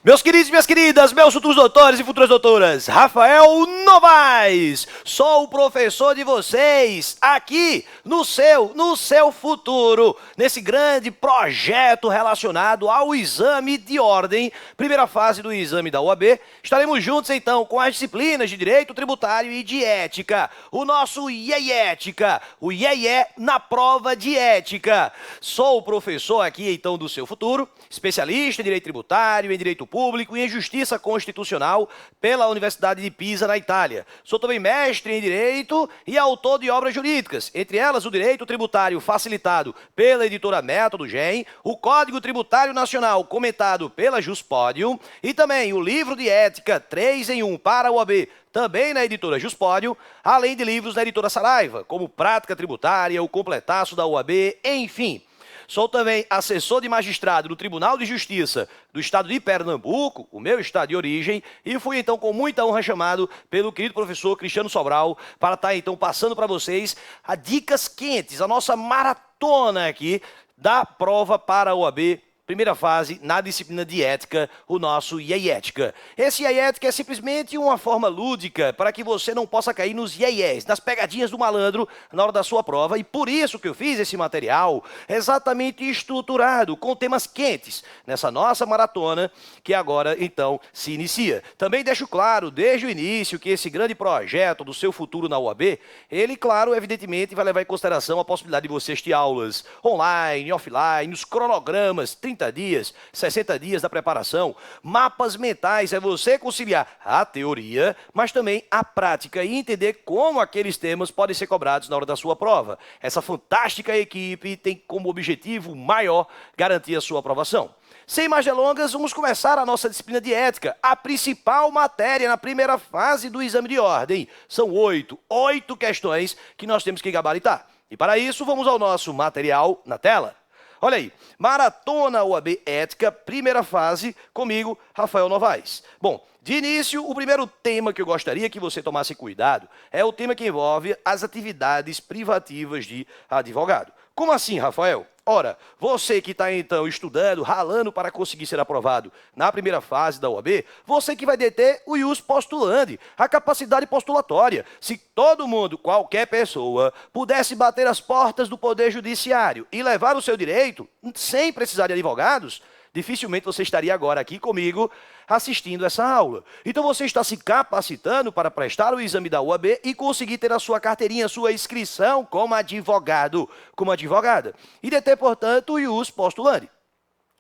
Meus queridos e minhas queridas, meus futuros doutores e futuras doutoras, Rafael Novaes, sou o professor de vocês aqui no seu futuro, nesse grande projeto relacionado ao exame de ordem, primeira fase do exame da OAB. Estaremos juntos então com as disciplinas de Direito Tributário e de Ética, o nosso IEÉtica, o IEE na prova de Ética. Sou o professor aqui então do seu futuro, especialista em Direito Tributário, em Direito Público e em Justiça Constitucional pela Universidade de Pisa, na Itália. Sou também mestre em Direito e autor de obras jurídicas, entre elas o Direito Tributário facilitado pela editora Método Gen, o Código Tributário Nacional comentado pela Juspodium e também o livro de Ética 3 em 1 para a OAB, também na editora Juspodium, além de livros da editora Saraiva, como Prática Tributária, o Completaço da OAB, enfim. Sou também assessor de magistrado do Tribunal de Justiça do Estado de Pernambuco, o meu estado de origem, e fui então com muita honra chamado pelo querido professor Cristiano Sobral para estar então passando para vocês as dicas quentes, a nossa maratona aqui da prova para a OAB, primeira fase, na disciplina de Ética, o nosso IEÉtica. Esse IEÉtica é simplesmente uma forma lúdica para que você não possa cair nos IEIés, nas pegadinhas do malandro na hora da sua prova. E por isso que eu fiz esse material exatamente estruturado, com temas quentes, nessa nossa maratona que agora, então, se inicia. Também deixo claro, desde o início, que esse grande projeto do seu futuro na UAB, ele, claro, evidentemente, vai levar em consideração a possibilidade de você assistir aulas online, offline, os cronogramas, 30 dias, 60 dias da preparação, mapas mentais, é você conciliar a teoria, mas também a prática e entender como aqueles temas podem ser cobrados na hora da sua prova. Essa fantástica equipe tem como objetivo maior garantir a sua aprovação. Sem mais delongas, vamos começar a nossa disciplina de Ética, a principal matéria na primeira fase do exame de ordem. São oito questões que nós temos que gabaritar. E para isso, vamos ao nosso material na tela. Olha aí, Maratona OAB Ética, primeira fase, comigo, Rafael Novaes. Bom, de início, o primeiro tema que eu gostaria que você tomasse cuidado é o tema que envolve as atividades privativas de advogado. Como assim, Rafael? Ora, você que está então estudando, ralando para conseguir ser aprovado na primeira fase da OAB, você que vai deter o ius postulandi, a capacidade postulatória. Se todo mundo, qualquer pessoa, pudesse bater as portas do Poder Judiciário e levar o seu direito, sem precisar de advogados, dificilmente você estaria agora aqui comigo assistindo essa aula. Então você está se capacitando para prestar o exame da OAB e conseguir ter a sua carteirinha, a sua inscrição como advogado, como advogada. E deter, portanto, o ius postulandi.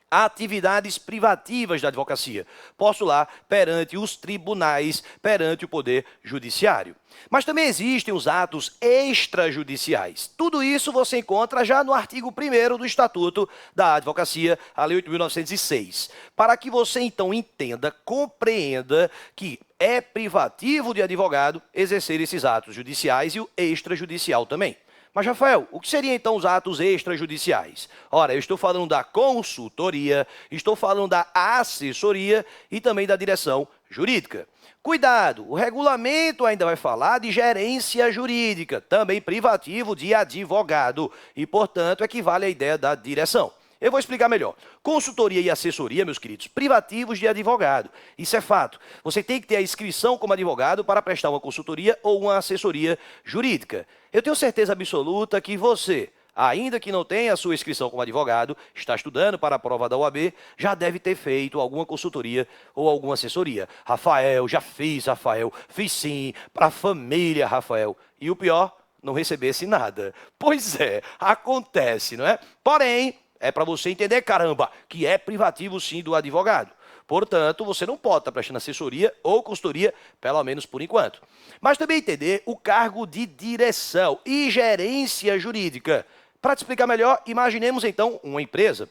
Atividades privativas da advocacia, postular perante os tribunais, perante o Poder Judiciário. Mas também existem os atos extrajudiciais. Tudo isso você encontra já no artigo 1º do Estatuto da Advocacia, a Lei 8.906. Para que você então entenda, compreenda que é privativo de advogado exercer esses atos judiciais e o extrajudicial também. Mas, Rafael, o que seriam então os atos extrajudiciais? Ora, eu estou falando da consultoria, estou falando da assessoria e também da direção jurídica. Cuidado, o regulamento ainda vai falar de gerência jurídica, também privativo de advogado, e, portanto, equivale à ideia da direção. Eu vou explicar melhor. Consultoria e assessoria, meus queridos, privativos de advogado. Isso é fato. Você tem que ter a inscrição como advogado para prestar uma consultoria ou uma assessoria jurídica. Eu tenho certeza absoluta que você, ainda que não tenha a sua inscrição como advogado, está estudando para a prova da OAB, já deve ter feito alguma consultoria ou alguma assessoria. Rafael, já fiz, Rafael. Fiz sim, para a família, Rafael. E o pior, não recebesse nada. Pois é, acontece, não é? Porém, é para você entender, caramba, que é privativo sim do advogado. Portanto, você não pode estar prestando assessoria ou consultoria, pelo menos por enquanto. Mas também entender o cargo de direção e gerência jurídica. Para te explicar melhor, imaginemos então uma empresa.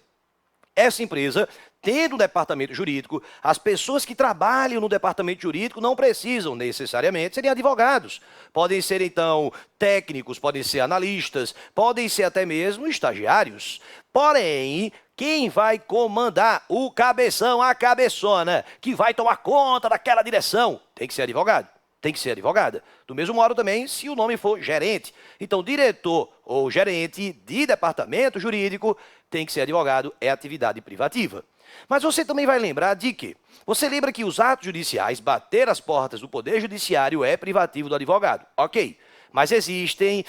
Essa empresa, tendo um departamento jurídico, as pessoas que trabalham no departamento jurídico não precisam necessariamente serem advogados. Podem ser, então, técnicos, podem ser analistas, podem ser até mesmo estagiários. Porém, quem vai comandar o cabeção, a cabeçona, que vai tomar conta daquela direção, tem que ser advogado. tem que ser advogada. Do mesmo modo também, se o nome for gerente. Então, diretor ou gerente de departamento jurídico tem que ser advogado, é atividade privativa. Mas você também vai lembrar de que você lembra que os atos judiciais, bater as portas do Poder Judiciário é privativo do advogado. Ok. Mas existem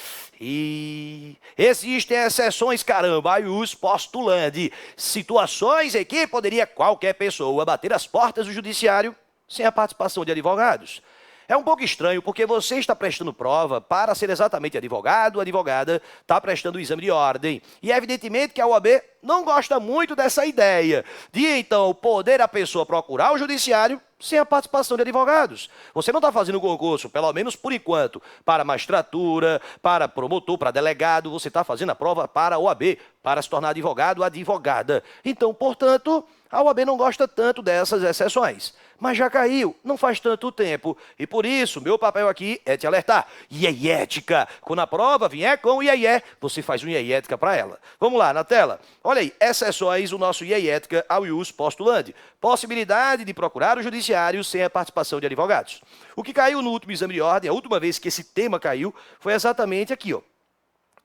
exceções, caramba, ius postulandi, situações em que poderia qualquer pessoa bater as portas do judiciário sem a participação de advogados. É um pouco estranho, porque você está prestando prova para ser exatamente advogado, advogada está prestando o exame de ordem. E é evidentemente que a OAB não gosta muito dessa ideia de, então, poder a pessoa procurar o judiciário sem a participação de advogados. Você não está fazendo concurso, pelo menos por enquanto, para magistratura, para promotor, para delegado, você está fazendo a prova para a OAB, para se tornar advogado ou advogada. Então, portanto, a OAB não gosta tanto dessas exceções. Mas já caiu, não faz tanto tempo. E por isso, meu papel aqui é te alertar. Ieiética. Quando a prova vier com ieié, você faz um ieiética para ela. Vamos lá, na tela. Olha aí, exceções, o nosso ieiética ao ius postulandi. Possibilidade de procurar o judiciário sem a participação de advogados. O que caiu no último exame de ordem, a última vez que esse tema caiu, foi exatamente aqui, ó.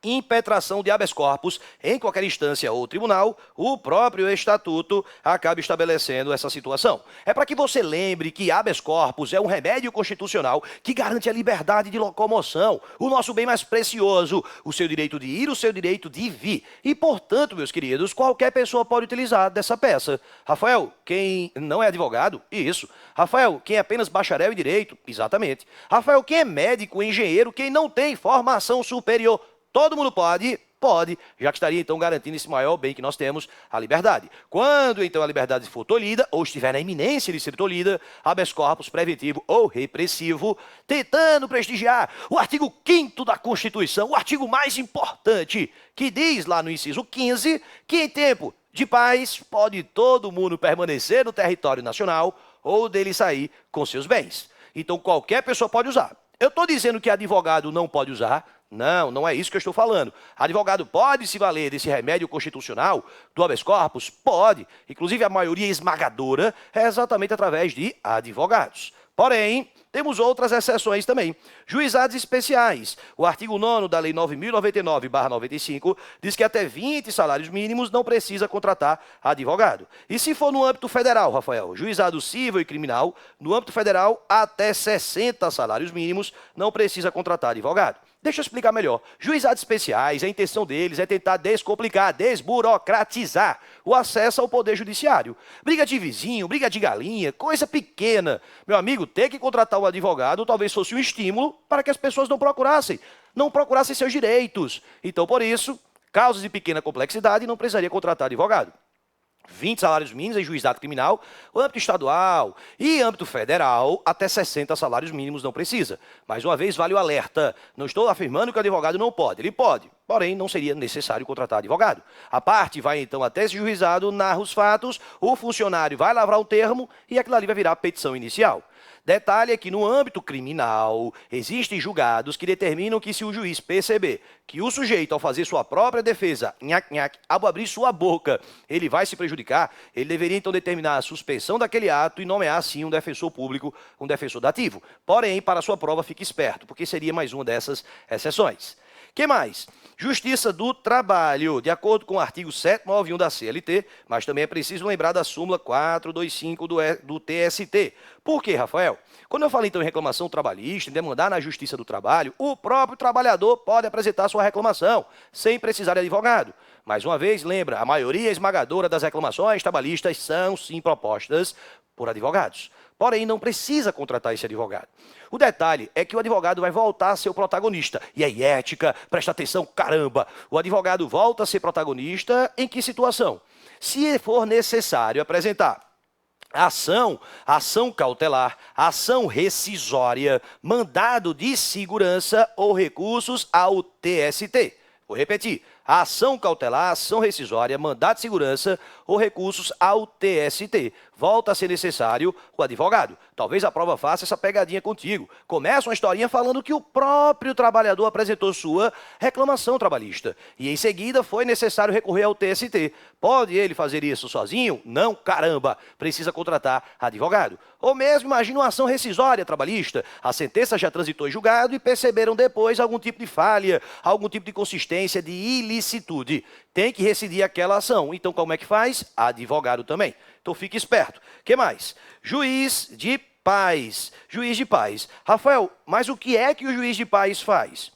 Impetração de habeas corpus em qualquer instância ou tribunal, o próprio estatuto acaba estabelecendo essa situação. É para que você lembre que habeas corpus é um remédio constitucional que garante a liberdade de locomoção, o nosso bem mais precioso, o seu direito de ir, o seu direito de vir. E, portanto, meus queridos, qualquer pessoa pode utilizar dessa peça. Rafael, quem não é advogado? Isso. Rafael, quem é apenas bacharel em direito? Exatamente. Rafael, quem é médico, engenheiro, quem não tem formação superior? Todo mundo pode, já que estaria então garantindo esse maior bem que nós temos, a liberdade. Quando então a liberdade for tolhida, ou estiver na iminência de ser tolhida, habeas corpus preventivo ou repressivo, tentando prestigiar o artigo 5º da Constituição, o artigo mais importante, que diz lá no inciso 15, que em tempo de paz pode todo mundo permanecer no território nacional ou dele sair com seus bens. Então qualquer pessoa pode usar. Eu estou dizendo que advogado não pode usar? Não, não é isso que eu estou falando. Advogado pode se valer desse remédio constitucional do habeas corpus? Pode. Inclusive, a maioria esmagadora é exatamente através de advogados. Porém, temos outras exceções também. Juizados especiais. O artigo 9º da Lei 9.099/95 diz que até 20 salários mínimos não precisa contratar advogado. E se for no âmbito federal, Rafael, juizado civil e criminal, no âmbito federal, até 60 salários mínimos não precisa contratar advogado. Deixa eu explicar melhor. Juizados especiais, a intenção deles é tentar descomplicar, desburocratizar o acesso ao poder judiciário. Briga de vizinho, briga de galinha, coisa pequena. Meu amigo, ter que contratar um advogado talvez fosse um estímulo para que as pessoas não procurassem seus direitos. Então, por isso, causas de pequena complexidade não precisaria contratar advogado. 20 salários mínimos em juizado criminal, o âmbito estadual e âmbito federal, até 60 salários mínimos não precisa. Mais uma vez, vale o alerta. Não estou afirmando que o advogado não pode. Ele pode, porém, não seria necessário contratar advogado. A parte vai, então, até esse juizado, narra os fatos, o funcionário vai lavrar um termo e aquilo ali vai virar a petição inicial. Detalhe é que no âmbito criminal, existem julgados que determinam que se o juiz perceber que o sujeito, ao fazer sua própria defesa, ao abrir sua boca, ele vai se prejudicar, ele deveria então determinar a suspensão daquele ato e nomear, sim, um defensor público, um defensor dativo. Porém, para a sua prova, fique esperto, porque seria mais uma dessas exceções. Que mais? Justiça do Trabalho, de acordo com o artigo 791 da CLT, mas também é preciso lembrar da súmula 425 do TST. Por quê, Rafael? Quando eu falo então em reclamação trabalhista, em demandar na Justiça do Trabalho, o próprio trabalhador pode apresentar sua reclamação, sem precisar de advogado. Mais uma vez, lembra, a maioria esmagadora das reclamações trabalhistas são, sim, propostas por advogados. Porém, não precisa contratar esse advogado. O detalhe é que o advogado vai voltar a ser o protagonista. E aí, ética, presta atenção, caramba! O advogado volta a ser protagonista em que situação? Se for necessário apresentar ação cautelar, ação rescisória, mandado de segurança ou recursos ao TST. Vou repetir. Ação cautelar, ação rescisória, mandado de segurança ou recursos ao TST. Volta a ser necessário o advogado. Talvez a prova faça essa pegadinha contigo. Começa uma historinha falando que o próprio trabalhador apresentou sua reclamação trabalhista. E em seguida foi necessário recorrer ao TST. Pode ele fazer isso sozinho? Não, caramba! Precisa contratar advogado. Ou mesmo imagine uma ação rescisória trabalhista. A sentença já transitou em julgado e perceberam depois algum tipo de falha, algum tipo de consistência, de ilicitude. Tem que rescindir aquela ação. Então como é que faz? Advogado também. Então fique esperto. O que mais? Juiz de paz. Juiz de paz. Rafael, mas o que é que o juiz de paz faz?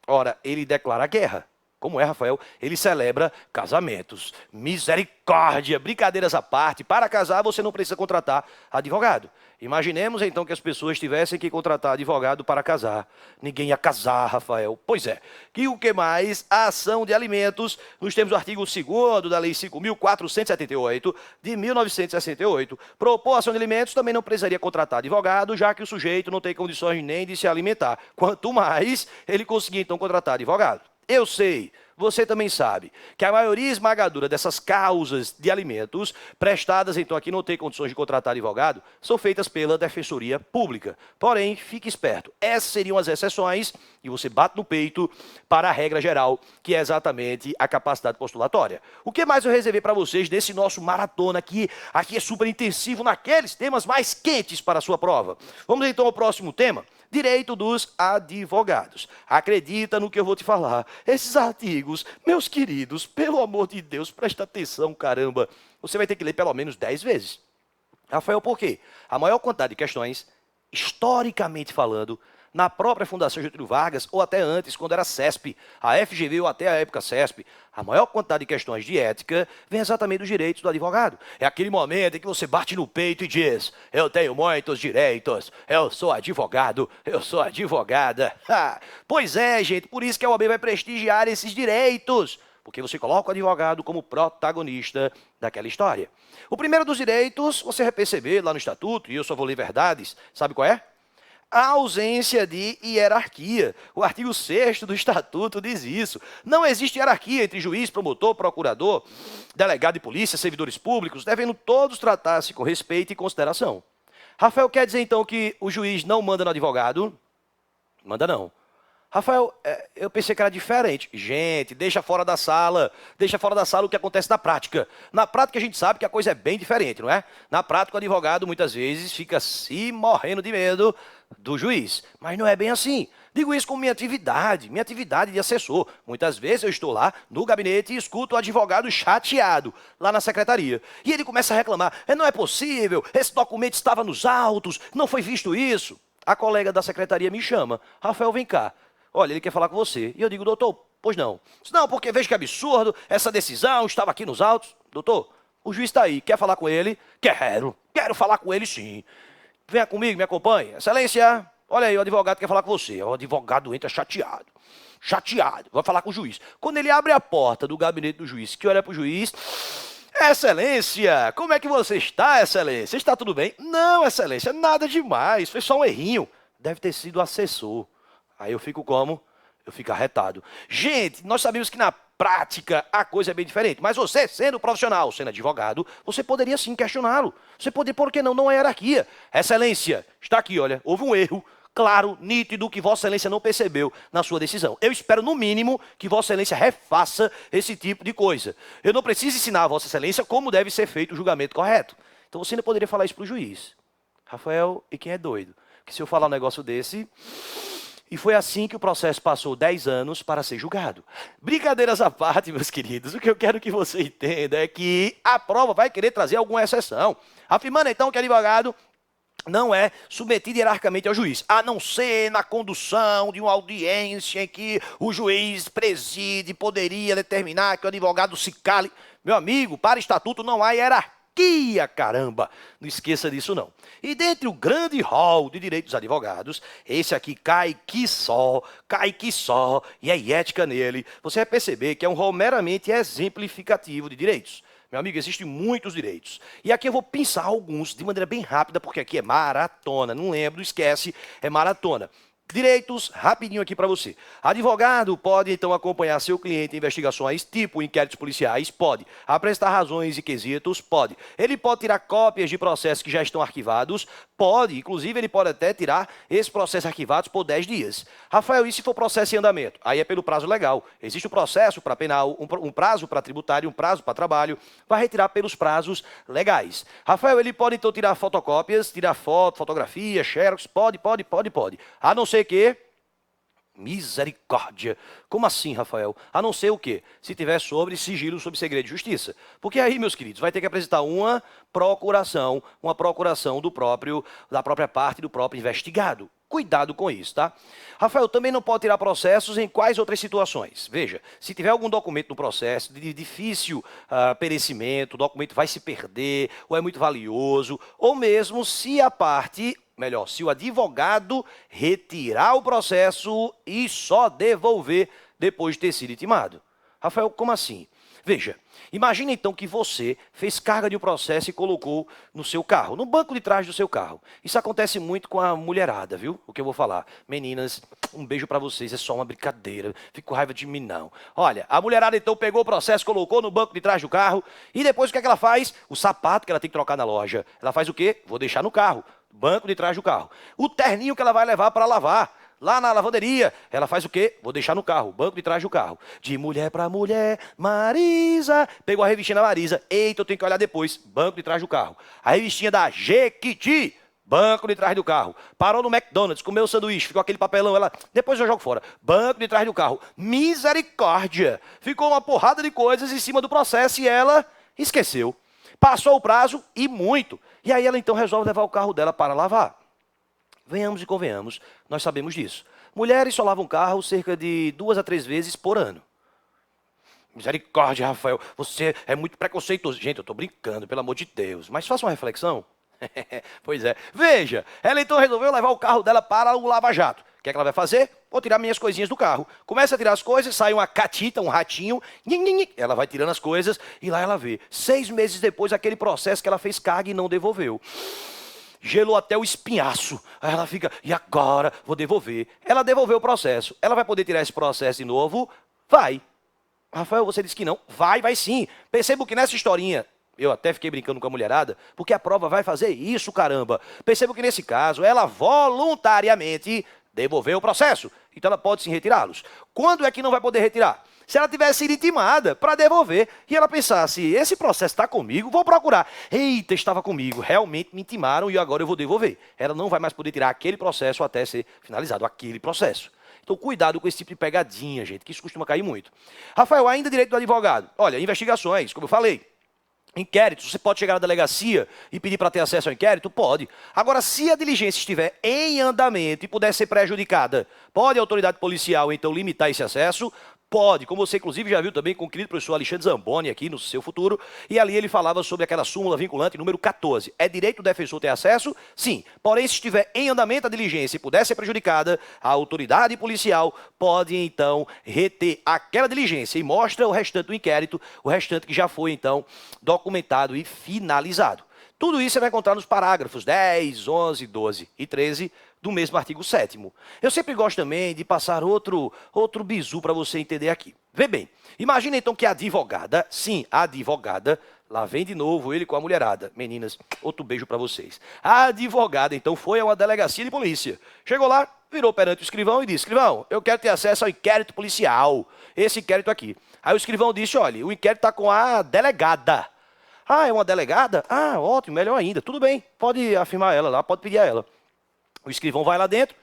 Ora, ele declara guerra. Como é, Rafael? Ele celebra casamentos. Misericórdia! Brincadeiras à parte. Para casar, você não precisa contratar advogado. Imaginemos, então, que as pessoas tivessem que contratar advogado para casar. Ninguém ia casar, Rafael. Pois é. E o que mais? A ação de alimentos, nos termos do artigo 2º da Lei 5.478, de 1968. Propor ação de alimentos também não precisaria contratar advogado, já que o sujeito não tem condições nem de se alimentar. Quanto mais, ele conseguir, então, contratar advogado. Eu sei, você também sabe, que a maioria esmagadora dessas causas de alimentos, prestadas então aqui não tem condições de contratar advogado, são feitas pela Defensoria Pública. Porém, fique esperto, essas seriam as exceções e você bate no peito para a regra geral, que é exatamente a capacidade postulatória. O que mais eu reservei para vocês nesse nosso maratona aqui é super intensivo naqueles temas mais quentes para a sua prova. Vamos então ao próximo tema. Direito dos advogados. Acredita no que eu vou te falar. Esses artigos, meus queridos, pelo amor de Deus, presta atenção, caramba. Você vai ter que ler pelo menos 10 vezes. Rafael, por quê? A maior quantidade de questões, historicamente falando, na própria Fundação Getúlio Vargas, ou até antes, quando era CESP, a FGV ou até a época CESP, a maior quantidade de questões de ética vem exatamente dos direitos do advogado. É aquele momento em que você bate no peito e diz: eu tenho muitos direitos, eu sou advogado, eu sou advogada. Pois é, gente, por isso que a OAB vai prestigiar esses direitos, porque você coloca o advogado como protagonista daquela história. O primeiro dos direitos, você vai perceber lá no Estatuto, e eu só vou ler verdades, sabe qual é? A ausência de hierarquia. O artigo 6º do Estatuto diz isso. Não existe hierarquia entre juiz, promotor, procurador, delegado de polícia, servidores públicos, devendo todos tratar-se com respeito e consideração. Rafael, quer dizer então que o juiz não manda no advogado? Manda não. Rafael, eu pensei que era diferente. Gente, deixa fora da sala o que acontece na prática. Na prática a gente sabe que a coisa é bem diferente, não é? Na prática o advogado muitas vezes fica se morrendo de medo do juiz. Mas não é bem assim. Digo isso com minha atividade de assessor. Muitas vezes eu estou lá no gabinete e escuto o advogado chateado lá na secretaria. E ele começa a reclamar: não é possível, esse documento estava nos autos, não foi visto isso. A colega da secretaria me chama: Rafael, vem cá. Olha, ele quer falar com você. E eu digo: doutor, pois não. Não, porque veja que absurdo, essa decisão estava aqui nos autos. Doutor, o juiz está aí, quer falar com ele? Quero falar com ele sim. Venha comigo, me acompanhe. Excelência, olha aí, o advogado quer falar com você. O advogado entra chateado, vai falar com o juiz. Quando ele abre a porta do gabinete do juiz, que olha para o juiz: Excelência, como é que você está, Excelência? Está tudo bem? Não, Excelência, nada demais, foi só um errinho. Deve ter sido o assessor. Aí eu fico como? Eu fico arretado. Gente, nós sabemos que na prática a coisa é bem diferente. Mas você, sendo profissional, sendo advogado, você poderia sim questioná-lo. Você poderia, por que não? Não é hierarquia. Excelência, está aqui, olha, houve um erro claro, nítido, que Vossa Excelência não percebeu na sua decisão. Eu espero, no mínimo, que Vossa Excelência refaça esse tipo de coisa. Eu não preciso ensinar a Vossa Excelência como deve ser feito o julgamento correto. Então você ainda poderia falar isso para o juiz. Rafael, e quem é doido? Que se eu falar um negócio desse... E foi assim que o processo passou 10 anos para ser julgado. Brincadeiras à parte, meus queridos, o que eu quero que você entenda é que a prova vai querer trazer alguma exceção. Afirmando então que advogado não é submetido hierarquicamente ao juiz, a não ser na condução de uma audiência em que o juiz preside, poderia determinar que o advogado se cale. Meu amigo, para estatuto não há hierarquia. Caramba, não esqueça disso não. E dentre o grande hall de direitos dos advogados, esse aqui cai que só, e é ética nele, você vai perceber que é um hall meramente exemplificativo de direitos. Meu amigo, existem muitos direitos. E aqui eu vou pensar alguns de maneira bem rápida, porque aqui é maratona, não lembro, não esquece, é maratona. Direitos, rapidinho aqui para você. Advogado pode, então, acompanhar seu cliente em investigações, tipo inquéritos policiais, pode. Apresentar razões e quesitos, pode. Ele pode tirar cópias de processos que já estão arquivados, pode. Inclusive, ele pode até tirar esses processos arquivados por 10 dias. Rafael, e se for processo em andamento? Aí é pelo prazo legal. Existe um processo para penal, um prazo para tributário, um prazo para trabalho. Vai retirar pelos prazos legais. Rafael, ele pode, então, tirar fotocópias, tirar foto, fotografia, xerox, pode. A não ser que... Misericórdia. Como assim, Rafael? A não ser o quê? Se tiver sobre sigilo, sobre segredo de justiça. Porque aí, meus queridos, vai ter que apresentar uma procuração da própria parte do próprio investigado. Cuidado com isso, tá? Rafael, também não pode tirar processos em quais outras situações? Veja, se tiver algum documento no processo de difícil perecimento, o documento vai se perder, ou é muito valioso, ou mesmo se a parte... Melhor, se o advogado retirar o processo e só devolver depois de ter sido intimado. Rafael, como assim? Veja, imagine então que você fez carga de um processo e colocou no seu carro, no banco de trás do seu carro. Isso acontece muito com a mulherada, viu? O que eu vou falar. Meninas, um beijo pra vocês, é só uma brincadeira. Fico com raiva de mim, não. Olha, a mulherada então pegou o processo, colocou no banco de trás do carro e depois o que é que ela faz? O sapato que ela tem que trocar na loja. Ela faz o quê? Vou deixar no carro. Banco de trás do carro. O terninho que ela vai levar para lavar, lá na lavanderia, ela faz o quê? Vou deixar no carro, banco de trás do carro. De mulher para mulher, Marisa. Pegou a revistinha da Marisa. Eita, eu tenho que olhar depois. Banco de trás do carro. A revistinha da Jequiti. Banco de trás do carro. Parou no McDonald's, comeu o sanduíche, ficou aquele papelão, ela... Depois eu jogo fora. Banco de trás do carro. Misericórdia. Ficou uma porrada de coisas em cima do processo e ela esqueceu. Passou o prazo e muito. E aí ela então resolve levar o carro dela para lavar. Venhamos e convenhamos, nós sabemos disso. Mulheres só lavam carro cerca de 2 a 3 vezes por ano. Misericórdia, Rafael, você é muito preconceituoso. Gente, eu estou brincando, pelo amor de Deus. Mas faça uma reflexão. Pois é. Veja, ela então resolveu levar o carro dela para o lava-jato. O que é que ela vai fazer? Vou tirar minhas coisinhas do carro. Começa a tirar as coisas, sai uma catita, um ratinho. Ela vai tirando as coisas e lá ela vê. 6 meses depois, aquele processo que ela fez carga e não devolveu. Gelou até o espinhaço. Aí ela fica, e agora? Vou devolver. Ela devolveu o processo. Ela vai poder tirar esse processo de novo? Vai. Rafael, você disse que não. Vai sim. Percebo que nessa historinha... Eu até fiquei brincando com a mulherada, porque a prova vai fazer isso, caramba. Percebo que nesse caso, ela voluntariamente devolveu o processo. Então ela pode sim retirá-los. Quando é que não vai poder retirar? Se ela tivesse sido intimada para devolver e ela pensasse, esse processo está comigo, vou procurar. Eita, estava comigo, realmente me intimaram e agora eu vou devolver. Ela não vai mais poder tirar aquele processo até ser finalizado, aquele processo. Então, cuidado com esse tipo de pegadinha, gente, que isso costuma cair muito. Rafael, ainda direito do advogado. Olha, investigações, como eu falei. Inquéritos, você pode chegar na delegacia e pedir para ter acesso ao inquérito? Pode. Agora, se a diligência estiver em andamento e puder ser prejudicada, pode a autoridade policial, então, limitar esse acesso? Pode, como você inclusive já viu também com o querido professor Alexandre Zamboni aqui no Seu Futuro, e ali ele falava sobre aquela súmula vinculante número 14. É direito do defensor ter acesso? Sim. Porém, se estiver em andamento a diligência e puder ser prejudicada, a autoridade policial pode então reter aquela diligência e mostra o restante do inquérito, o restante que já foi então documentado e finalizado. Tudo isso você vai encontrar nos parágrafos 10, 11, 12 e 13 do mesmo artigo 7º. Eu sempre gosto também de passar outro bizu para você entender aqui. Vê bem, imagina então que a advogada, sim, a advogada, lá vem de novo ele com a mulherada. Meninas, outro beijo para vocês. A advogada então foi a uma delegacia de polícia. Chegou lá, virou perante o escrivão e disse, escrivão, eu quero ter acesso ao inquérito policial, esse inquérito aqui. Aí o escrivão disse, olha, o inquérito está com a delegada. Ah, é uma delegada? Ah, ótimo, melhor ainda. Tudo bem, pode afirmar ela lá, pode pedir a ela. O escrivão vai lá dentro,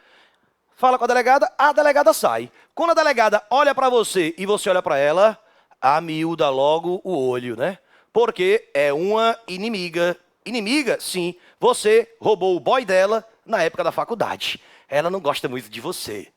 fala com a delegada sai. Quando a delegada olha para você e você olha para ela, amiúda logo o olho, né? Porque é uma inimiga. Inimiga? Sim. Você roubou o boy dela na época da faculdade. Ela não gosta muito de você.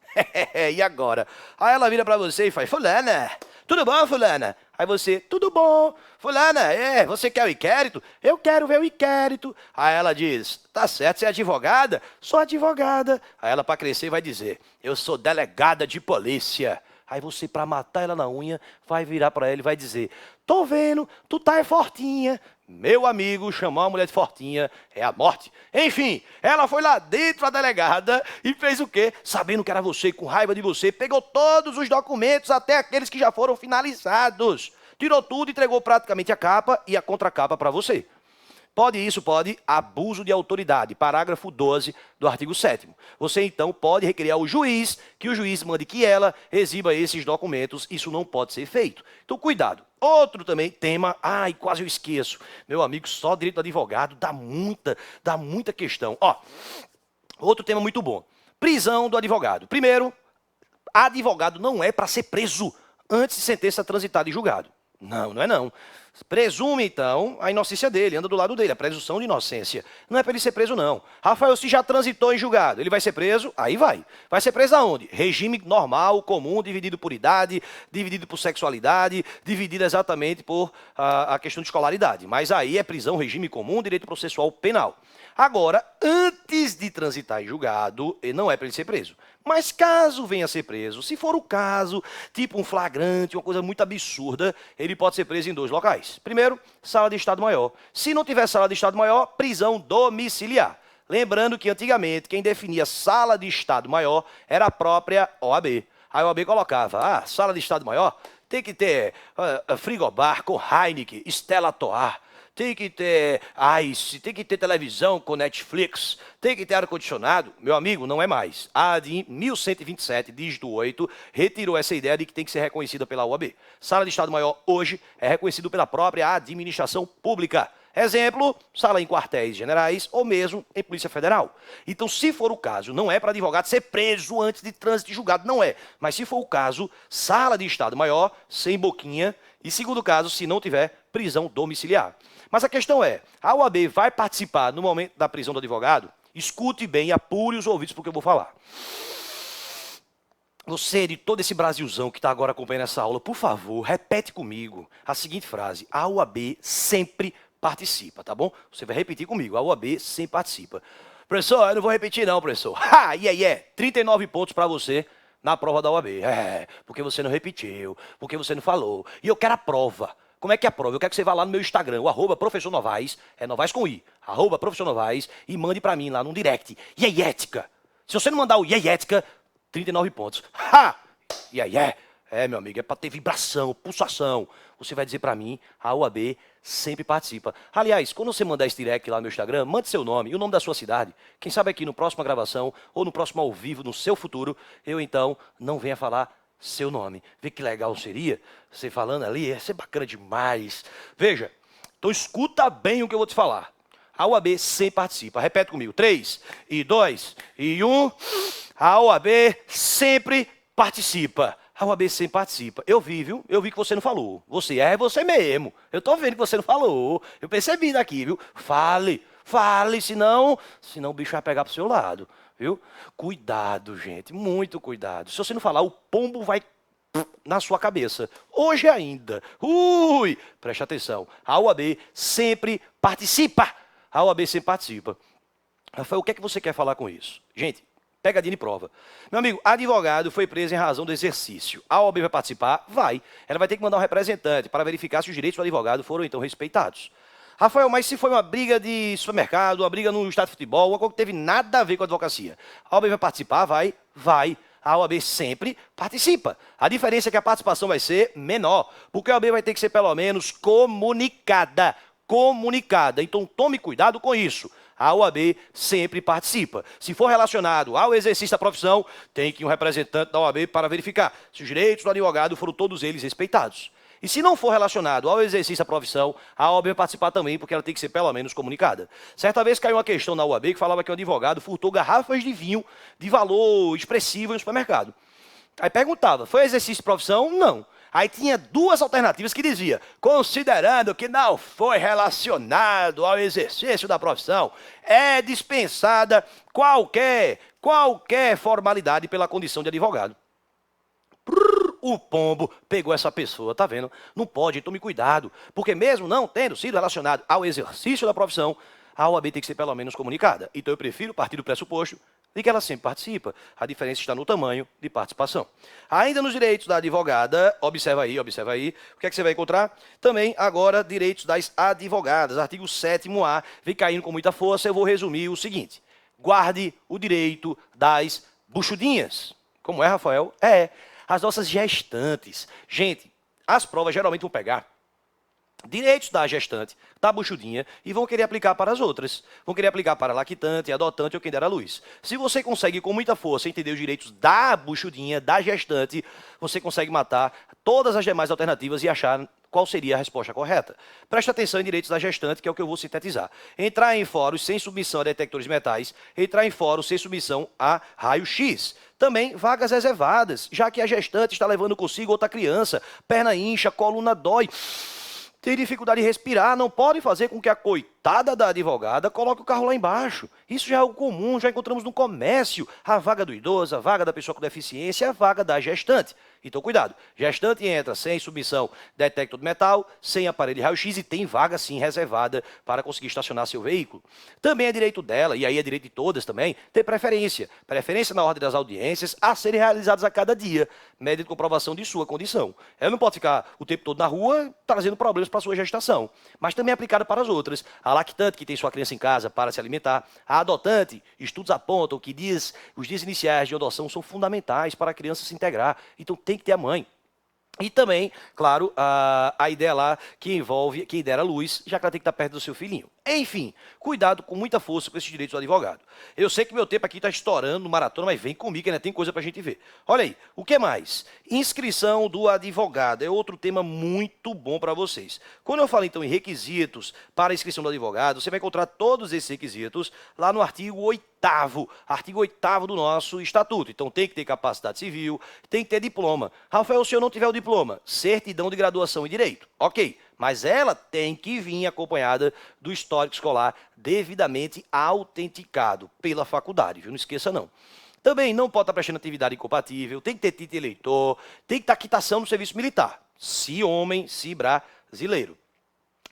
E agora? Aí ela vira para você e faz, fulana, tudo bom, fulana? Aí você, tudo bom. Fulana, você quer o inquérito? Eu quero ver o inquérito. Aí ela diz, tá certo, você é advogada? Sou advogada. Aí ela, para crescer, vai dizer, eu sou delegada de polícia. Aí você, para matar ela na unha, vai virar para ela e vai dizer, tô vendo, tu tá fortinha. Meu amigo chamou a mulher de fortinha, é a morte. Enfim, ela foi lá dentro da delegada e fez o quê? Sabendo que era você, com raiva de você, pegou todos os documentos, até aqueles que já foram finalizados. Tirou tudo e entregou praticamente a capa e a contracapa para você. Pode isso, pode, abuso de autoridade, parágrafo 12 do artigo 7º. Você, então, pode requerer ao juiz, que o juiz mande que ela exiba esses documentos. Isso não pode ser feito. Então, cuidado. Outro também tema, quase eu esqueço. Meu amigo, só direito do advogado dá muita questão. Ó, outro tema muito bom. Prisão do advogado. Primeiro, advogado não é para ser preso antes de sentença transitada em julgado. Não é não. Presume, então, a inocência dele, anda do lado dele, a presunção de inocência. Não é para ele ser preso, não. Rafael, se já transitou em julgado, ele vai ser preso? Aí vai. Vai ser preso aonde? Regime normal, comum, dividido por idade, dividido por sexualidade, dividido exatamente por a questão de escolaridade. Mas aí é prisão, regime comum, direito processual penal. Agora, antes de transitar em julgado, não é para ele ser preso. Mas caso venha a ser preso, se for o caso, tipo um flagrante, uma coisa muito absurda, ele pode ser preso em 2 locais. Primeiro, sala de Estado-Maior. Se não tiver sala de Estado-Maior, prisão domiciliar. Lembrando que antigamente quem definia sala de Estado-Maior era a própria OAB. A OAB colocava, sala de Estado-Maior tem que ter frigobar com Heineken, Stella Artois. Tem que ter Ice, tem que ter televisão com Netflix, tem que ter ar-condicionado. Meu amigo, não é mais. A ADIM 1127, dígito 8, retirou essa ideia de que tem que ser reconhecida pela OAB. Sala de Estado-Maior hoje é reconhecido pela própria administração pública. Exemplo, sala em quartéis generais ou mesmo em Polícia Federal. Então, se for o caso, não é para advogado ser preso antes de trânsito de julgado, não é. Mas se for o caso, sala de Estado-Maior, sem boquinha. E segundo caso, se não tiver, prisão domiciliar. Mas a questão é, a OAB vai participar no momento da prisão do advogado? Escute bem, apure os ouvidos porque eu vou falar. Você, de todo esse Brasilzão que está agora acompanhando essa aula, por favor, repete comigo a seguinte frase. A OAB sempre participa, tá bom? Você vai repetir comigo, a OAB sempre participa. Professor, eu não vou repetir não, professor. 39 pontos para você na prova da OAB. Porque você não repetiu, porque você não falou. E eu quero a prova. Como é que é a prova? Eu quero que você vá lá no meu Instagram, o @professor Novaes, é Novaes com I, @professor Novaes, e mande para mim lá no direct. E aí, ética? Se você não mandar o ética, 39 pontos. Meu amigo, é para ter vibração, pulsação. Você vai dizer para mim, a OAB sempre participa. Aliás, quando você mandar esse direct lá no meu Instagram, mande seu nome e o nome da sua cidade. Quem sabe aqui no próxima gravação ou no próximo ao vivo, no seu futuro, eu então não venha falar seu nome. Vê que legal seria você falando ali, ia ser bacana demais. Veja, então escuta bem o que eu vou te falar. A OAB sempre participa. Repete comigo. 3, 2, 1. A OAB sempre participa. A OAB sempre participa. Eu vi, viu? Eu vi que você não falou. Você mesmo. Eu tô vendo que você não falou. Eu percebi daqui, viu? Fale, senão o bicho vai pegar pro seu lado. Viu? Cuidado, gente, muito cuidado. Se você não falar, o pombo vai na sua cabeça. Hoje ainda. Preste atenção. A OAB sempre participa. A OAB sempre participa. Rafael, o que é que você quer falar com isso? Gente, pegadinha de prova. Meu amigo, advogado foi preso em razão do exercício. A OAB vai participar? Vai. Ela vai ter que mandar um representante para verificar se os direitos do advogado foram então respeitados. Rafael, mas se foi uma briga de supermercado, uma briga no estádio de futebol, uma coisa que teve nada a ver com a advocacia, a OAB vai participar? Vai. A OAB sempre participa. A diferença é que a participação vai ser menor, porque a OAB vai ter que ser pelo menos comunicada. Então tome cuidado com isso. A OAB sempre participa. Se for relacionado ao exercício da profissão, tem que ir um representante da OAB para verificar se os direitos do advogado foram todos eles respeitados. E se não for relacionado ao exercício da profissão, a OAB vai participar também, porque ela tem que ser pelo menos comunicada. Certa vez caiu uma questão na OAB que falava que o advogado furtou garrafas de vinho de valor expressivo no supermercado. Aí perguntava, foi exercício de profissão? Não. Aí tinha 2 alternativas que dizia, considerando que não foi relacionado ao exercício da profissão, é dispensada qualquer formalidade pela condição de advogado. O pombo pegou essa pessoa, tá vendo? Não pode, tome cuidado, porque mesmo não tendo sido relacionado ao exercício da profissão, a OAB tem que ser pelo menos comunicada. Então eu prefiro partir do pressuposto de que ela sempre participa. A diferença está no tamanho de participação. Ainda nos direitos da advogada, observa aí, o que é que você vai encontrar? Também, agora, direitos das advogadas. Artigo 7º-A, vem caindo com muita força, eu vou resumir o seguinte. Guarde o direito das buchudinhas. Como é, Rafael? É, as nossas gestantes. Gente, as provas geralmente vão pegar direitos da gestante, da buchudinha, e vão querer aplicar para as outras. Vão querer aplicar para lactante, adotante ou quem der à luz. Se você consegue com muita força entender os direitos da buchudinha, da gestante, você consegue matar todas as demais alternativas e achar qual seria a resposta correta. Preste atenção em direitos da gestante, que é o que eu vou sintetizar. Entrar em fóruns sem submissão a detectores de metais, entrar em fóruns sem submissão a raio-x. Também vagas reservadas, já que a gestante está levando consigo outra criança, perna incha, coluna dói, tem dificuldade de respirar, não pode fazer com que a coitada da advogada coloque o carro lá embaixo. Isso já é algo comum, já encontramos no comércio. A vaga do idoso, a vaga da pessoa com deficiência, a vaga da gestante. Então, cuidado. Gestante entra sem submissão detector de metal, sem aparelho de raio-x e tem vaga, sim, reservada para conseguir estacionar seu veículo. Também é direito dela, e aí é direito de todas também, ter preferência. Preferência na ordem das audiências a serem realizadas a cada dia, média de comprovação de sua condição. Ela não pode ficar o tempo todo na rua trazendo problemas para a sua gestação, mas também é aplicada para as outras. A lactante, que tem sua criança em casa para se alimentar. A adotante, estudos apontam que os dias iniciais de adoção são fundamentais para a criança se integrar. Então tem que ter a mãe. E também, claro, a ideia lá que envolve quem der à luz, já que ela tem que estar perto do seu filhinho. Enfim, cuidado com muita força com esses direitos do advogado. Eu sei que meu tempo aqui está estourando no maratona, mas vem comigo, que ainda tem coisa para a gente ver. Olha aí, o que mais? Inscrição do advogado é outro tema muito bom para vocês. Quando eu falo, então, em requisitos para a inscrição do advogado, você vai encontrar todos esses requisitos lá no artigo 8º do nosso estatuto. Então, tem que ter capacidade civil, tem que ter diploma. Rafael, se eu não tiver o diploma, certidão de graduação em direito. Ok. Mas ela tem que vir acompanhada do histórico escolar devidamente autenticado pela faculdade, viu? Não esqueça, não. Também não pode estar prestando atividade incompatível, tem que ter título de eleitor, tem que estar quitação no serviço militar, se homem, se brasileiro.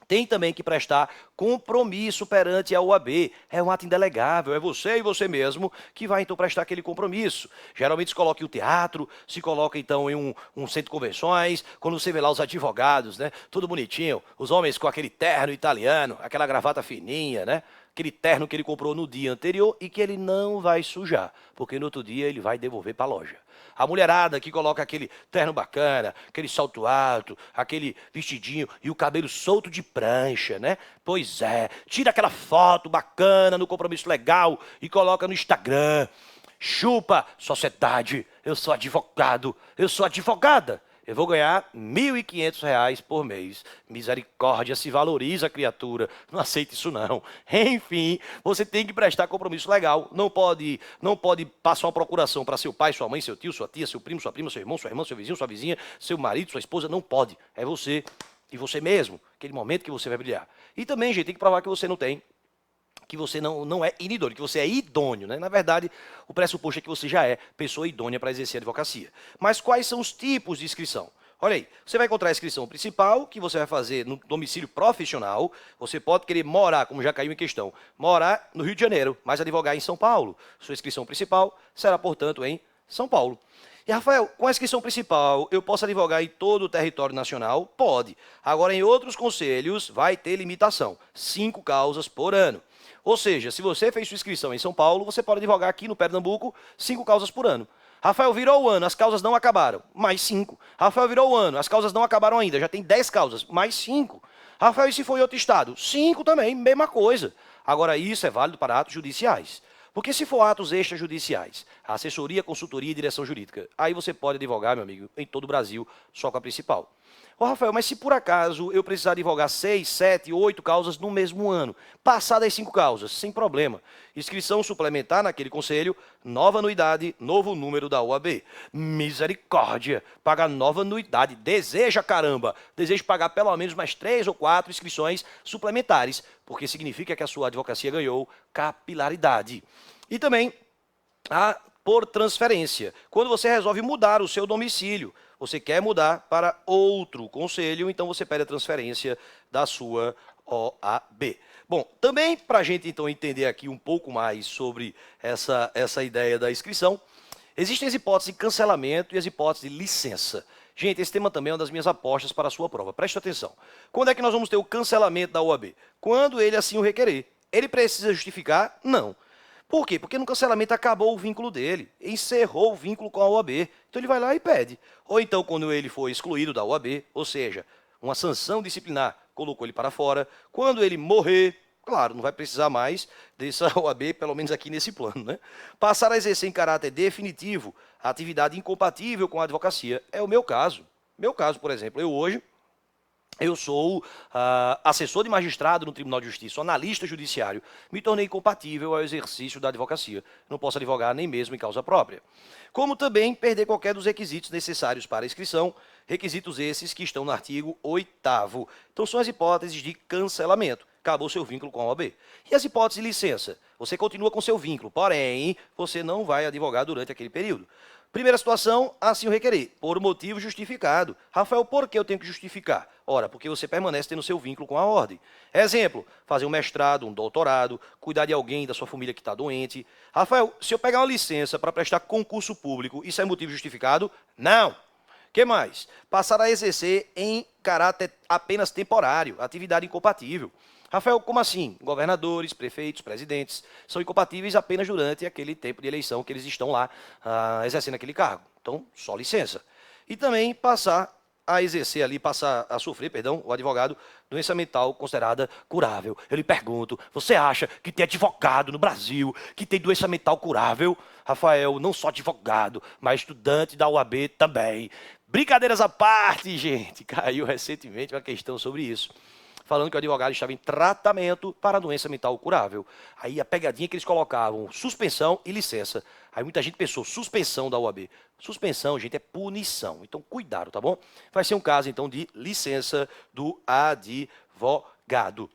Tem também que prestar compromisso perante a OAB. É um ato indelegável, é você e você mesmo que vai então prestar aquele compromisso. Geralmente se coloca em um teatro, se coloca então em um centro de convenções, quando você vê lá os advogados, né? Tudo bonitinho, os homens com aquele terno italiano, aquela gravata fininha, né? Aquele terno que ele comprou no dia anterior e que ele não vai sujar, porque no outro dia ele vai devolver para a loja. A mulherada que coloca aquele terno bacana, aquele salto alto, aquele vestidinho e o cabelo solto de prancha, né? Pois é, tira aquela foto bacana no compromisso legal e coloca no Instagram. Chupa, sociedade, eu sou advogado, eu sou advogada. Eu vou ganhar R$ 1.500 por mês. Misericórdia, se valoriza a criatura. Não aceita isso, não. Enfim, você tem que prestar compromisso legal. Não pode passar uma procuração para seu pai, sua mãe, seu tio, sua tia, seu primo, sua prima, seu irmão, sua irmã, seu vizinho, sua vizinha, seu marido, sua esposa. Não pode. É você e você mesmo. Aquele momento que você vai brilhar. E também, gente, tem que provar que você não tem, que você não é inidôneo, que você é idôneo, né? Na verdade, o pressuposto é que você já é pessoa idônea para exercer a advocacia. Mas quais são os tipos de inscrição? Olha aí, você vai encontrar a inscrição principal, que você vai fazer no domicílio profissional. Você pode querer morar, como já caiu em questão, morar no Rio de Janeiro, mas advogar em São Paulo. Sua inscrição principal será, portanto, em São Paulo. E, Rafael, com a inscrição principal, eu posso advogar em todo o território nacional? Pode. Agora, em outros conselhos, vai ter limitação. 5 causas por ano. Ou seja, se você fez sua inscrição em São Paulo, você pode advogar aqui no Pernambuco 5 causas por ano. Rafael, virou o ano, as causas não acabaram, mais 5. Rafael, virou o ano, as causas não acabaram ainda, já tem 10 causas, mais 5. Rafael, e se for em outro estado? 5 também, mesma coisa. Agora, isso é válido para atos judiciais. Porque se for atos extrajudiciais, assessoria, consultoria e direção jurídica, aí você pode advogar, meu amigo, em todo o Brasil, só com a principal. Ô, Rafael, mas se por acaso eu precisar advogar 6, 7, 8 causas no mesmo ano, passadas as 5 causas, sem problema. Inscrição suplementar naquele conselho, nova anuidade, novo número da OAB. Misericórdia, paga nova anuidade, deseja caramba, deseja pagar pelo menos mais 3 ou 4 inscrições suplementares, porque significa que a sua advocacia ganhou capilaridade. E também por transferência, quando você resolve mudar o seu domicílio, você quer mudar para outro conselho, então você pede a transferência da sua OAB. Bom, também para a gente então entender aqui um pouco mais sobre essa ideia da inscrição, existem as hipóteses de cancelamento e as hipóteses de licença. Gente, esse tema também é uma das minhas apostas para a sua prova. Preste atenção. Quando é que nós vamos ter o cancelamento da OAB? Quando ele assim o requerer. Ele precisa justificar? Não. Por quê? Porque no cancelamento acabou o vínculo dele, encerrou o vínculo com a OAB. Então ele vai lá e pede. Ou então quando ele foi excluído da OAB, ou seja, uma sanção disciplinar colocou ele para fora. Quando ele morrer, claro, não vai precisar mais dessa OAB, pelo menos aqui nesse plano, né? Passar a exercer em caráter definitivo a atividade incompatível com a advocacia. É o meu caso. Meu caso, por exemplo, eu sou assessor de magistrado no Tribunal de Justiça, analista judiciário. Me tornei incompatível ao exercício da advocacia. Não posso advogar nem mesmo em causa própria. Como também perder qualquer dos requisitos necessários para a inscrição, requisitos esses que estão no artigo 8º. Então são as hipóteses de cancelamento. Acabou seu vínculo com a OAB. E as hipóteses de licença? Você continua com seu vínculo, porém, você não vai advogar durante aquele período. Primeira situação, assim o requerer, por motivo justificado. Rafael, por que eu tenho que justificar? Ora, porque você permanece tendo seu vínculo com a ordem. Exemplo, fazer um mestrado, um doutorado, cuidar de alguém da sua família que está doente. Rafael, se eu pegar uma licença para prestar concurso público, isso é motivo justificado? Não. O que mais? Passar a exercer em caráter apenas temporário, atividade incompatível. Rafael, como assim? Governadores, prefeitos, presidentes são incompatíveis apenas durante aquele tempo de eleição que eles estão lá exercendo aquele cargo. Então, só licença. E também passar a exercer ali, passar a sofrer, perdão, o advogado, doença mental considerada curável. Eu lhe pergunto, você acha que tem advogado no Brasil que tem doença mental curável? Rafael, não só advogado, mas estudante da UAB também. Brincadeiras à parte, gente. Caiu recentemente uma questão sobre isso, falando que o advogado estava em tratamento para doença mental curável. Aí a pegadinha que eles colocavam, suspensão e licença. Aí muita gente pensou, suspensão da UAB. Suspensão, gente, é punição. Então, cuidado, tá bom? Vai ser um caso, então, de licença do advogado.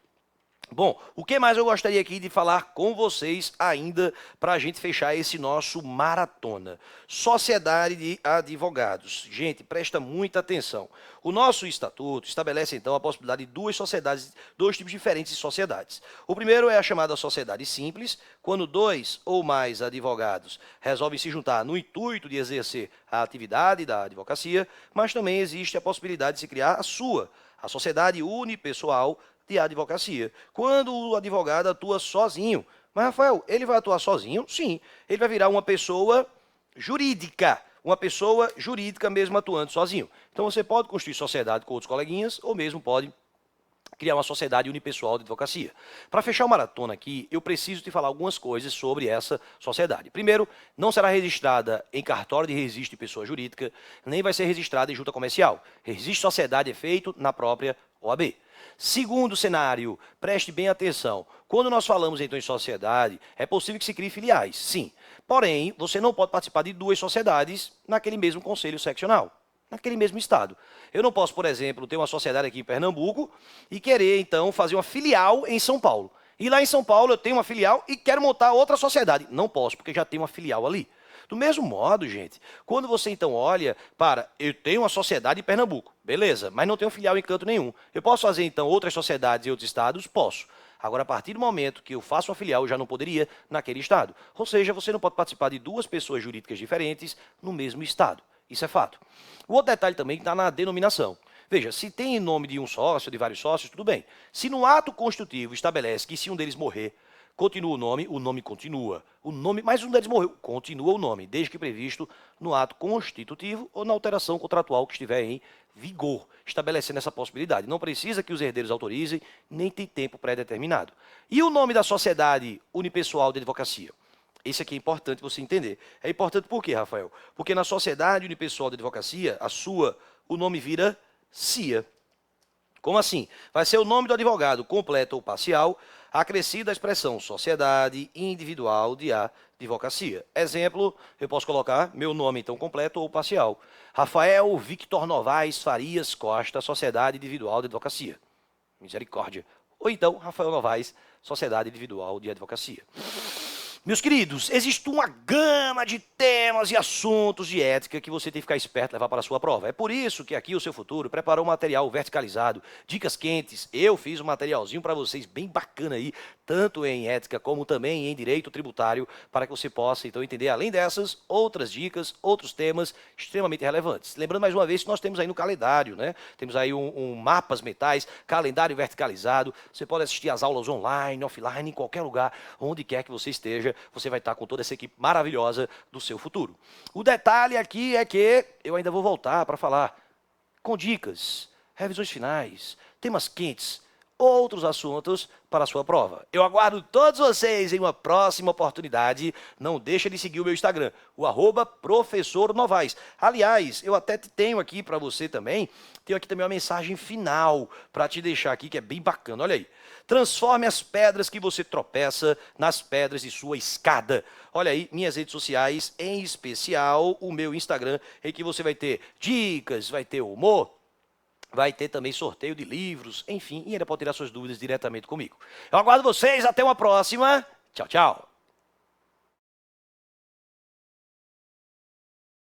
Bom, o que mais eu gostaria aqui de falar com vocês ainda para a gente fechar esse nosso maratona? Sociedade de advogados. Gente, presta muita atenção. O nosso estatuto estabelece, então, a possibilidade de duas sociedades, dois tipos diferentes de sociedades. O primeiro é a chamada sociedade simples, quando dois ou mais advogados resolvem se juntar no intuito de exercer a atividade da advocacia, mas também existe a possibilidade de se criar a sociedade unipessoal de advocacia, quando o advogado atua sozinho. Mas, Rafael, ele vai atuar sozinho? Sim. Ele vai virar uma pessoa jurídica mesmo atuando sozinho. Então, você pode construir sociedade com outros coleguinhas, ou mesmo pode criar uma sociedade unipessoal de advocacia. Para fechar o maratona aqui, eu preciso te falar algumas coisas sobre essa sociedade. Primeiro, não será registrada em cartório de registro de pessoa jurídica, nem vai ser registrada em junta comercial. Registro de sociedade é feito na própria OAB. Segundo cenário, preste bem atenção. Quando nós falamos então em sociedade, é possível que se crie filiais, sim. Porém, você não pode participar de duas sociedades naquele mesmo conselho seccional, naquele mesmo estado. Eu não posso, por exemplo, ter uma sociedade aqui em Pernambuco e querer então fazer uma filial em São Paulo. E lá em São Paulo eu tenho uma filial e quero montar outra sociedade. Não posso, porque já tenho uma filial ali. Do mesmo modo, gente, quando você então olha para, eu tenho uma sociedade em Pernambuco, beleza, mas não tenho filial em canto nenhum. Eu posso fazer então outras sociedades em outros estados? Posso. Agora, a partir do momento que eu faço uma filial, eu já não poderia naquele estado. Ou seja, você não pode participar de duas pessoas jurídicas diferentes no mesmo estado. Isso é fato. O outro detalhe também está na denominação. Veja, se tem em nome de um sócio, de vários sócios, tudo bem. Se no ato constitutivo estabelece que se um deles morrer, continua o nome continua. Mas um deles morreu, continua o nome, desde que previsto no ato constitutivo ou na alteração contratual que estiver em vigor, estabelecendo essa possibilidade. Não precisa que os herdeiros autorizem, nem tem tempo pré-determinado. E o nome da sociedade unipessoal de advocacia? Esse aqui é importante você entender. É importante por quê, Rafael? Porque na sociedade unipessoal de advocacia, o nome vira CIA. Como assim? Vai ser o nome do advogado, completo ou parcial, acrescida a expressão sociedade individual de advocacia. Exemplo, eu posso colocar meu nome, então, completo ou parcial. Rafael Victor Novaes Farias Costa, Sociedade Individual de Advocacia. Misericórdia. Ou então, Rafael Novaes, Sociedade Individual de Advocacia. Meus queridos, existe uma gama de temas e assuntos de ética que você tem que ficar esperto e levar para a sua prova. É por isso que aqui o Seu Futuro preparou um material verticalizado, dicas quentes. Eu fiz um materialzinho para vocês bem bacana aí, tanto em ética como também em direito tributário, para que você possa então entender, além dessas, outras dicas, outros temas extremamente relevantes. Lembrando mais uma vez que nós temos aí no calendário, né? Temos aí um mapas mentais, calendário verticalizado. Você pode assistir as aulas online, offline, em qualquer lugar, onde quer que você esteja. Você vai estar com toda essa equipe maravilhosa do Seu Futuro. O detalhe aqui é que eu ainda vou voltar para falar com dicas, revisões finais, temas quentes, outros assuntos para a sua prova. Eu aguardo todos vocês em uma próxima oportunidade. Não deixa de seguir o meu Instagram, o @Professor Novaes. Aliás, eu até tenho aqui para você também, tenho aqui também uma mensagem final para te deixar aqui, que é bem bacana. Olha aí. Transforme as pedras que você tropeça nas pedras de sua escada. Olha aí, minhas redes sociais, em especial o meu Instagram, em que você vai ter dicas, vai ter humor, vai ter também sorteio de livros, enfim, e ainda pode tirar suas dúvidas diretamente comigo. Eu aguardo vocês, até uma próxima. Tchau, tchau.